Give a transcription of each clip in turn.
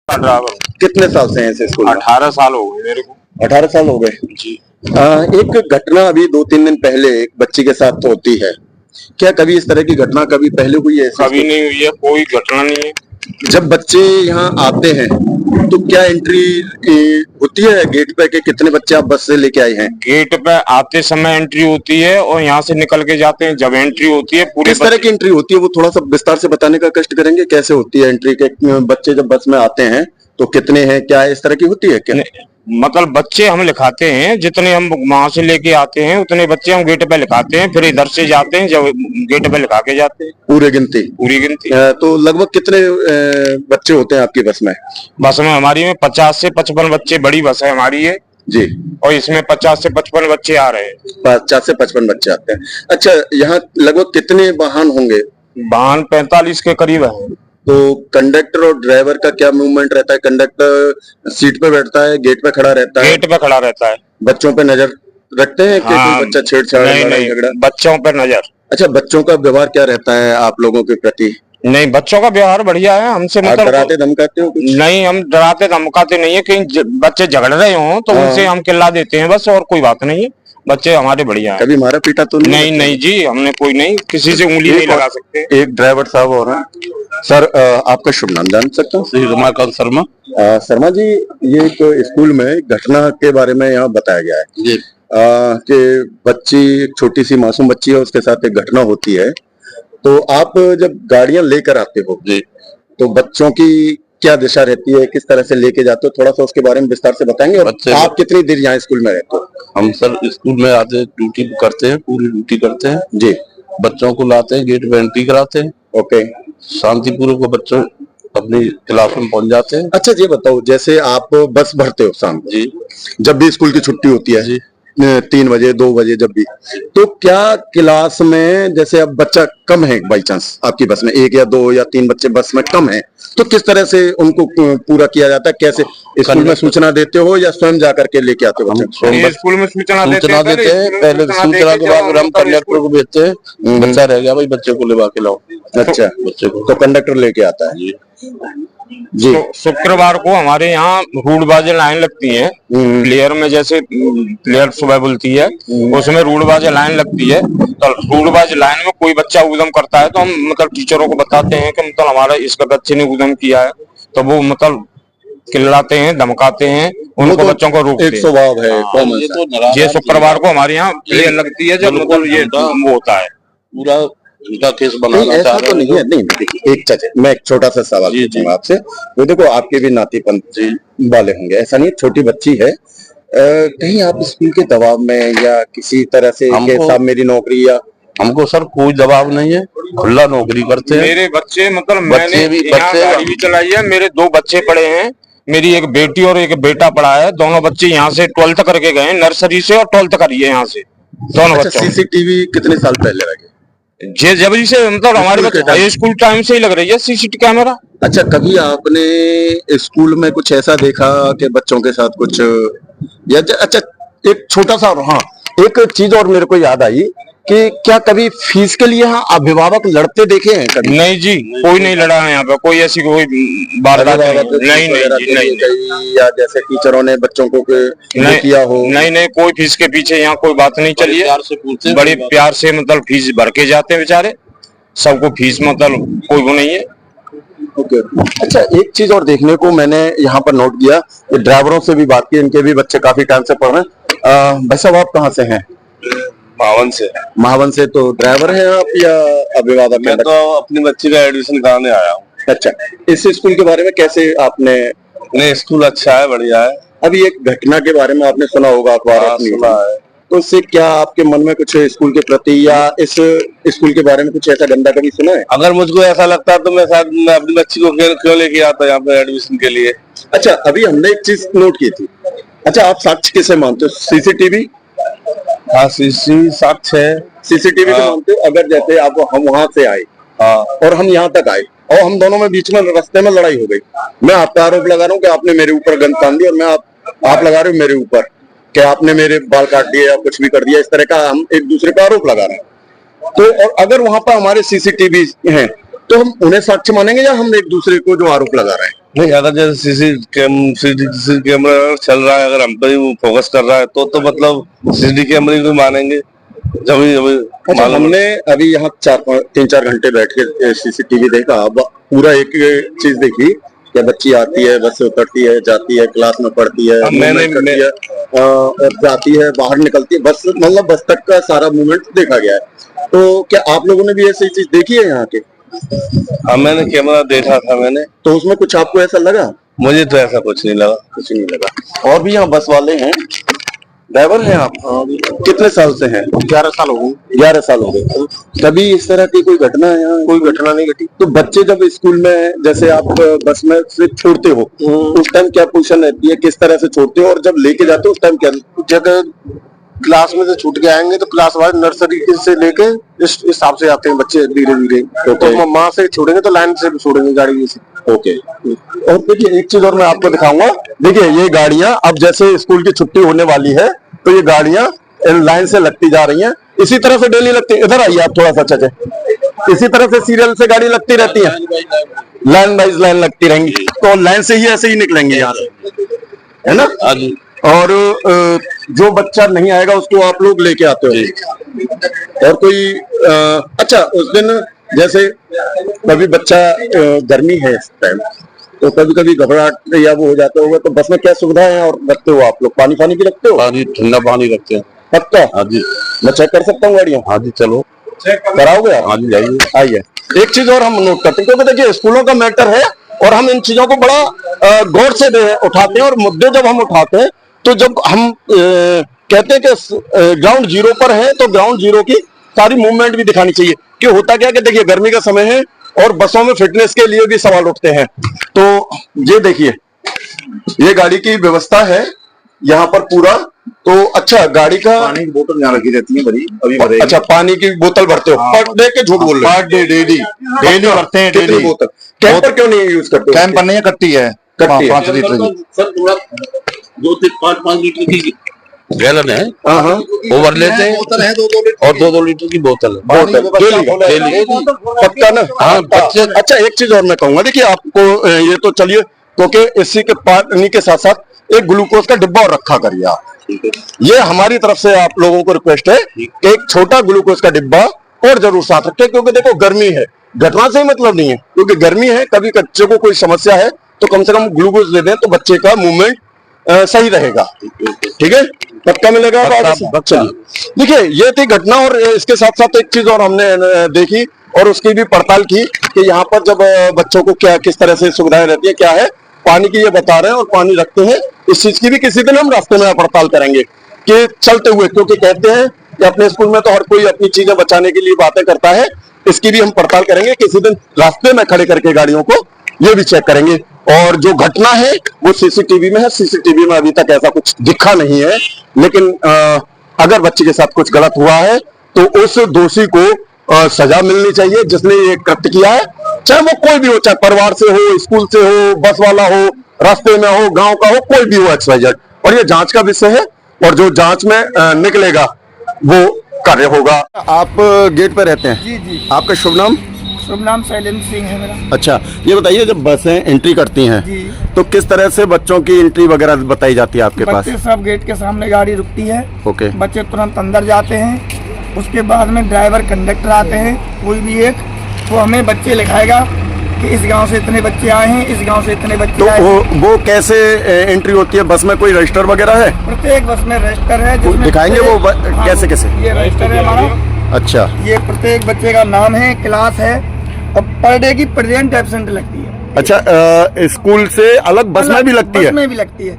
Driver. कितने साल से हैं इस स्कूल में? 18 साल हो गए मेरे को। 18 साल हो गए जी। एक घटना अभी 2-3 दिन पहले एक बच्ची के साथ तो होती है, क्या कभी इस तरह की घटना कभी पहले हुई है? कभी नहीं हुई है, कोई घटना नहीं है। जब बच्चे यहाँ आते हैं तो क्या एंट्री होती है गेट पे कि कितने बच्चे आप बस से लेके आए हैं? गेट पे आते समय एंट्री होती है और यहाँ से निकल के जाते हैं जब एंट्री होती है। पूरे किस तरह की एंट्री होती है वो थोड़ा सा विस्तार से बताने का कष्ट करेंगे, कैसे होती है एंट्री के? बच्चे जब बस में आते हैं तो कितने हैं, क्या इस तरह की होती है क्या? मतलब बच्चे हम लिखाते हैं, जितने हम वहां से लेके आते हैं उतने बच्चे हम गेट पे लिखाते हैं, फिर इधर से जाते हैं जब गेट पे लिखा के जाते हैं। पूरी गिनती तो लगभग कितने बच्चे होते हैं आपकी बस में? बस में हमारी में 50 से 55 बच्चे, बड़ी बस है हमारी है जी, और इसमें 50 से 55 बच्चे आ रहे हैं। 50 से 55 बच्चे आते हैं। अच्छा, यहाँ लगभग कितने वाहन होंगे? वाहन 45 के करीब है। तो कंडक्टर और ड्राइवर का क्या मूवमेंट रहता है? कंडक्टर सीट पे बैठता है, गेट पे खड़ा रहता है? गेट पे खड़ा रहता है। बच्चों पे नजर रखते हैं कि कोई बच्चा छेड़छाड़ लड़ाई झगड़ा? बच्चों पर नजर। अच्छा, बच्चों का व्यवहार क्या रहता है आप लोगों के प्रति? नहीं, बच्चों का व्यवहार बढ़िया है हमसे। मतलब डराते धमकाते हो कुछ? नहीं, हम डराते धमकाते नहीं है। कहीं बच्चे झगड़ रहे हो तो उनसे हम चिल्ला देते हैं बस, और कोई बात नहीं है। बच्चे हमारे बढ़िया है। कभी मारा पीटा तो नहीं? नहीं जी, हमने कोई नहीं, किसी से उंगली नहीं लगा सकते। एक ड्राइवर साहब और हैं। सर, आपका शुभ नाम जान सकता हूँ? श्री रमाकांत शर्मा। शर्मा जी, ये एक स्कूल में घटना के बारे में यहाँ बताया गया है जी। कि बच्ची, छोटी सी मासूम बच्ची है, उसके साथ एक घटना होती है। तो आप जब गाड़ियां लेकर आते हो जी, तो बच्चों की क्या दिशा रहती है, किस तरह से लेके जाते हो, थोड़ा सा उसके बारे में विस्तार से बताएंगे? और आप कितनी देर यहाँ स्कूल में रहते हो? हम सर स्कूल में आते ड्यूटी करते हैं, पूरी ड्यूटी करते हैं जी। बच्चों को लाते हैं, गेट पे एंट्री कराते हैं। ओके। शांतिपूर्वक बच्चों अपनी क्लास में पहुंच जाते हैं। अच्छा, ये बताओ, जैसे आप बस भरते हो शाम को, जी, जब भी स्कूल की छुट्टी होती है जी, 3 बजे 2 बजे जब भी, तो क्या क्लास में जैसे अब बच्चा कम है, बाई चांस आपकी बस में 1 या 2 या 3 बच्चे बस में कम है, तो किस तरह से उनको पूरा किया जाता है? कैसे स्कूल में सूचना देते हो या स्वयं जाकर के लेके आते हो बच्चे? स्कूल में सूचना देते हैं। पहले सूचना के बाद हम कंडक्टर को भेजते हैं, बच्चा रह गया भाई, बच्चे को लेवा के लाओ। अच्छा, बच्चे को तो कंडक्टर लेके आता है? जी। शुक्रवार को हमारे यहाँ रूटबाजी लाइन लगती है प्लेयर में, जैसे प्लेयर सुबह बोलती है उसमें रूटबाजी लाइन लगती है। तो रूटबाजी लाइन में कोई बच्चा उद्यम करता है तो हम मतलब टीचरों को बताते हैं कि मतलब हमारा इसका बच्चे ने उद्यम किया है, तो वो मतलब चिल्लाते हैं, धमकाते हैं, उनको तो बच्चों को रोकते हैं। एक स्वभाव है कॉमन। ये शुक्रवार को हमारे यहाँ प्लेयर लगती है, जब मतलब ये वो होता है पूरा इनका केस बनाना ऐसा तो नहीं है। नहीं, देखिए, एक चीज मैं एक छोटा सा सवाल पूछूंगा आपसे। वो देखो, आपके भी नातीपन वाले होंगे, ऐसा नहीं, छोटी बच्ची है, कहीं आप स्कूल के दबाव में या किसी तरह से साहब मेरी नौकरी, या? हमको सर कोई दबाव नहीं है, खुला नौकरी करते हैं। मेरे बच्चे मतलब मैंने यहाँ गाड़ी भी चलाई है, मेरे 2 बच्चे पढ़े हैं, मेरी एक बेटी और एक बेटा पढ़ा है। दोनों बच्चे यहाँ से 12th करके गए, नर्सरी से, और 12th करी है यहाँ से दोनों बच्चों। सीसीटीवी कितने साल पहले लगे? जबरी से मतलब हमारे बच्चे स्कूल टाइम से ही लग रही है सीसीटीवी कैमरा। अच्छा, कभी आपने स्कूल में कुछ ऐसा देखा कि बच्चों के साथ कुछ, या अच्छा, एक छोटा सा, हाँ, एक चीज और मेरे को याद आई कि क्या कभी फीस के लिए यहाँ अभिभावक लड़ते देखे हैं कभी? नहीं जी, कोई नहीं लड़ा है यहाँ पे, कोई ऐसी कोई वारदात नहीं। या जैसे टीचरों ने बच्चों को किया हो? नहीं, कोई फीस के पीछे यहाँ कोई बात नहीं चली है। बड़े प्यार से मतलब फीस भर के जाते हैं बेचारे, सबको फीस मतलब कोई वो नहीं है। ओके। अच्छा, एक चीज और देखने को मैंने यहाँ पर नोट किया, ड्राइवरों से भी बात की, इनके भी बच्चे काफी टाइम से पढ़ रहे हैं। भाई साहब, आप कहाँ से हैं? महावन से। तो ड्राइवर है आप या अभिभावक? मैं तो अपनी बच्ची का एडमिशन कराने आया हूँ। अच्छा, इस स्कूल के बारे में कैसे आपने? नहीं, स्कूल अच्छा है, बढ़िया है। अभी एक घटना के बारे में आपने सुना होगा, अखबार में सुना है, तो उससे क्या आपके मन में कुछ स्कूल के प्रति या इस स्कूल के बारे में कुछ ऐसा गंदा कभी सुना है? अगर मुझको ऐसा लगता तो मैं शायद अपनी बच्ची को क्यों लेके आता यहाँ पे एडमिशन के लिए। अच्छा, अभी हमने एक चीज नोट की थी। अच्छा, आप साक्ष्य किसे मानते हो? सीसीटीवी? हाँ, साक्ष्य है। सीसीटीवी को मानते हो? अगर जैसे आप, हम वहां से आए और हम यहाँ तक आए और हम दोनों में बीच में रास्ते में लड़ाई हो गई, मैं आपका आरोप लगा रहा हूँ कि आपने मेरे ऊपर गन तान दी, और मैं आप लगा रहे हो मेरे ऊपर कि आपने मेरे बाल काट दिए या कुछ भी कर दिया, इस तरह का हम एक दूसरे का आरोप लगा रहे हैं। तो और अगर वहां पर हमारे सीसीटीवी हैं तो हम उन्हें साक्ष्य मानेंगे या हम एक दूसरे को जो आरोप लगा रहे हैं? नहीं, अगर जैसे सीसीटीवी कैमरा चल रहा है, अगर हम पे ही फोकस कर रहा है तो मतलब सीसीटीवी कैमरे को मानेंगे जब अच्छा, हमने अभी यहाँ 3-4 घंटे बैठ के सीसीटीवी देखा। अब पूरा एक चीज देखी कि बच्ची आती है, बस से उतरती है, जाती है, क्लास में पढ़ती है, और जाती है, बाहर निकलती है, बस मतलब बस तक का सारा मूवमेंट देखा गया है। तो क्या आप लोगों ने भी ऐसी चीज देखी है यहाँ के? हाँ, मैंने कैमरा देखा था मैंने। तो उसमें कुछ आपको ऐसा लगा? मुझे तो ऐसा कुछ नहीं लगा। कुछ नहीं लगा। और भी यहाँ बस वाले हैं, ड्राइवर हैं आप? कितने साल से हैं? 11 साल हो गए। 11 साल हो गए। कभी इस तरह की कोई घटना है यहाँ? कोई घटना नहीं घटी। तो बच्चे जब स्कूल में, जैसे आप बस में से छोड़ते हो, उस टाइम क्या पोजीशन रहती है, किस तरह से छोड़ते हो, और जब लेके जाते हो उस टाइम क्या? जब क्लास में से छूट के आएंगे तो क्लास वाइज नर्सरी से लेके इस हिसाब से आते हैं बच्चे धीरे धीरे। तो माँ से छोड़ेंगे तो लाइन से भी छोड़ेंगे गाड़ी से। ओके। और देखिए एक चीज और मैं आपको दिखाऊंगा। देखिए ये गाड़ियां अब जैसे स्कूल की छुट्टी होने वाली है तो ये गाड़ियां लाइन से लगती जा रही हैं। इसी तरह से डेली लगती, इधर आइए आप थोड़ा सा चाचे, इसी तरह से सीरियल से गाड़ी लगती रहती है, लाइन बाइज लाइन लगती रहेंगी। तो लाइन से ही ऐसे ही निकलेंगे यहाँ से, है ना? और जो बच्चा नहीं आएगा उसको आप लोग लेके आते हो। और कोई अच्छा, उस दिन जैसे कभी बच्चा, गर्मी है इस टाइम, तो कभी कभी घबराहट या वो हो जाता होगा, तो बस में क्या सुविधाएं हैं और रखते हो आप लोग? पानी भी रखते हो? पानी, ठंडा पानी रखते हैं। पक्का? हाँ जी। मैं चेक कर सकता हूँ गाड़ियाँ? हाँ जी, चलो कराओगे आप? हाँ जी, जाइए। आइए। एक चीज और हम नोट करते हैं, क्योंकि देखिए स्कूलों का मैटर है और हम इन चीजों को बड़ा गौर से उठाते हैं। और मुद्दे जब हम उठाते हैं तो जब हम कहते हैं कि ग्राउंड जीरो पर है तो ग्राउंड जीरो की सारी मूवमेंट भी दिखानी चाहिए। कि होता क्या कि देखिए गर्मी का समय है और बसों में फिटनेस के लिए भी सवाल उठते हैं। तो ये देखिए, ये गाड़ी की व्यवस्था है यहाँ पर पूरा। तो अच्छा, गाड़ी का पानी की बोतल यहाँ रखी रहती है भरी, अभी भरेगी। अच्छा, पानी की बोतल भरते हो? पर डे के झूठ बोल रहे हो? पर डे, डेली भरते हैं। कितनी बोतल? कैंप पर क्यों नहीं यूज करते? कैंप पर नहीं है, कट्टी है, 5 लीटर की। सर थोड़ा 2-5 लीटर की गैलन है। हाँ हाँ, वो भर लेते हैं। बोतल है 2-2 लीटर और 2-2 लीटर की बोतल है। डेली पक्का ना? हाँ, बच्चे। अच्छा, एक चीज और मैं कहूंगा, देखिए आपको ये तो चलिए, क्योंकि इसी के पानी के साथ साथ एक ग्लूकोज का डिब्बा और रखा करिए आप। ये हमारी तरफ से आप लोगों को रिक्वेस्ट है कि एक छोटा ग्लूकोज का डिब्बा और जरूर साथ रखें, क्योंकि देखो गर्मी है, घटना से ही मतलब नहीं है, क्योंकि गर्मी है, कभी बच्चे को कोई समस्या है तो कम से कम ग्लूकोज दे दें तो बच्चे का मूवमेंट सही रहेगा। ठीक है, पक्का मिलेगा? चलिए, देखिए ये थी घटना। और इसके साथ साथ एक चीज और हमने देखी और उसकी भी पड़ताल की कि यहाँ पर जब बच्चों को क्या किस तरह से सुविधाएं रहती है, क्या है। पानी की ये बता रहे हैं और पानी रखते हैं। इस चीज की भी किसी दिन हम रास्ते में पड़ताल करेंगे कि चलते हुए, क्योंकि कहते हैं कि अपने स्कूल में तो हर कोई अपनी चीजें बचाने के लिए बातें करता है। इसकी भी हम पड़ताल करेंगे किसी दिन, रास्ते में खड़े करके गाड़ियों को ये भी चेक करेंगे। और जो घटना है वो सीसीटीवी में है, सीसीटीवी में अभी तक ऐसा कुछ दिखा नहीं है। लेकिन अगर बच्चे के साथ कुछ गलत हुआ है तो उस दोषी को सजा मिलनी चाहिए जिसने ये कृत्य किया है, चाहे वो कोई भी हो, चाहे परिवार से हो, स्कूल से हो, बस वाला हो, रास्ते में हो, गांव का हो, कोई भी हो, XYZ। और ये जांच का विषय है और जो जांच में निकलेगा वो कार्य होगा। आप गेट पे रहते हैं? जी जी। आपका शुभ नाम? शुभ नाम शैलेंद्र सिंह है मेरा। अच्छा, ये बताइए जब बसें एंट्री करती हैं जी। तो किस तरह से बच्चों की एंट्री वगैरह बताई जाती है आपके पास? बच्चे सब गेट के सामने गाड़ी रुकती है। ओके। बच्चे तुरंत अंदर जाते हैं। उसके बाद में ड्राइवर कंडक्टर आते हैं, कोई भी एक, वो हमें बच्चे लिखाएगा कि इस गांव से इतने बच्चे आए हैं, इस गांव से इतने बच्चे तो आए हैं। वो कैसे एंट्री होती है? बस में कोई रजिस्टर वगैरह है? प्रत्येक बस में रजिस्टर है जिसमें दिखाएंगे वो हाँ, कैसे कैसे? ये रजिस्टर है हमारा। अच्छा, ये प्रत्येक बच्चे का नाम है, क्लास है और पर डे की प्रेजेंट एब्सेंट लगती है। अच्छा, स्कूल से अलग बस में भी लगती है? बस में भी लगती है।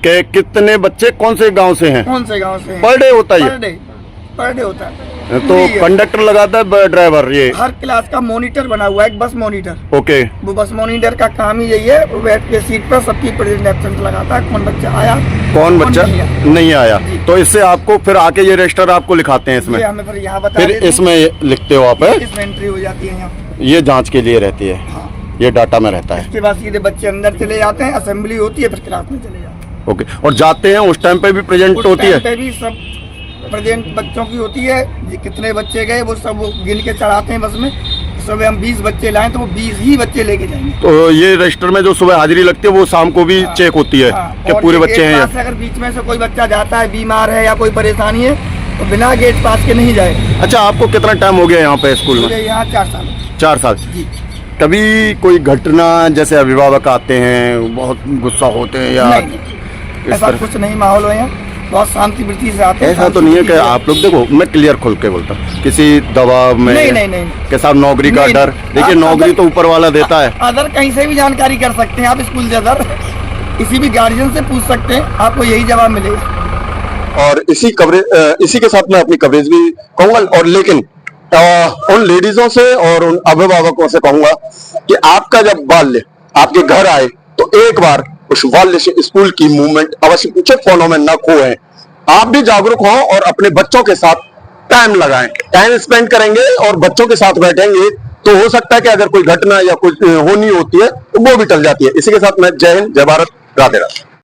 कि कितने बच्चे कौन से गांव से हैं? कौन से गांव से हैं? पर डे होता है ये? पर डे होता है। तो कंडक्टर लगाता है ड्राइवर? ये हर क्लास का मॉनिटर बना हुआ है, एक बस मॉनिटर। ओके। वो बस मॉनिटर का काम ही यही है, वो बैठ के सीट पर सबकी प्रेजेंट एब्सेंट लगाता है, कौन बच्चा आया कौन बच्चा नहीं आया। जी। तो इससे आपको फिर आके ये रजिस्टर आपको लिखाते हैं इसमें? ये हमें फिर यहाँ बता फिर देते हैं। इसमें लिखते हो आप? इसमें एंट्री हो जाती है यहाँ। ये जांच के लिए रहती है? हाँ। ये डाटा में रहता है? इसके बाद सीधे बच्चे अंदर चले जाते हैं, असेंबली होती है, फिर क्लास में चले जाते हैं। ओके। और जाते हैं उस टाइम पे भी प्रेजेंट उस होती है? टाइम पे भी सब प्रेजेंट बच्चों की होती है। कितने बच्चे गए वो सब गिन के चढ़ाते हैं बस में। सुबह हम 20 बच्चे लाएं तो वो 20 ही बच्चे लेके जाएंगे। तो ये रजिस्टर में जो सुबह हाजिरी लगती है वो शाम को भी चेक होती है कि और पूरे ये बच्चे गेट हैं पास से अगर बीच में से कोई बच्चा जाता है, बीमार है या कोई परेशानी है, तो बिना गेट पास के नहीं जाए। अच्छा, आपको कितना टाइम हो गया यहाँ पे स्कूल में? मुझे यहाँ 4 साल। 4 साल। जी। कभी कोई घटना जैसे अभिभावक आते हैं बहुत गुस्सा होते हैं या नहीं, इस ऐसा तरह? कुछ नहीं माहौल है यहाँ, बहुत शांति वृत्ति से आते हैं। ऐसा तो नहीं है कि आप लोग, देखो मैं क्लियर खोल के बोलता हूँ, किसी दबाव में नहीं। के साथ नौकरी का नहीं, डर, नहीं। देखिए आप नौकरी अगर- तो ऊपर वाला देता है। अदर कहीं से भी जानकारी कर सकते हैं आप, स्कूल से अदर किसी भी गार्जियन से पूछ सकते हैं, आपको यही जवाब मिलेगा। और इसी के साथ मैं अपनी कवरेज भी कहूंगा, और लेकिन उन लेडीजों से और उन अभिभावकों से कहूंगा कि आपका जब बाल्य आपके घर आए तो एक बार उस बाल्य से स्कूल की मूवमेंट अवश्य पूछे, फोनों में न खोएं। आप भी जागरूक हों और अपने बच्चों के साथ टाइम लगाएं, टाइम स्पेंड करेंगे और बच्चों के साथ बैठेंगे तो हो सकता है कि अगर कोई घटना या कुछ होनी होती है तो वो भी टल जाती है। इसी के साथ मैं जय हिंद, जय भारत, राधे राधे।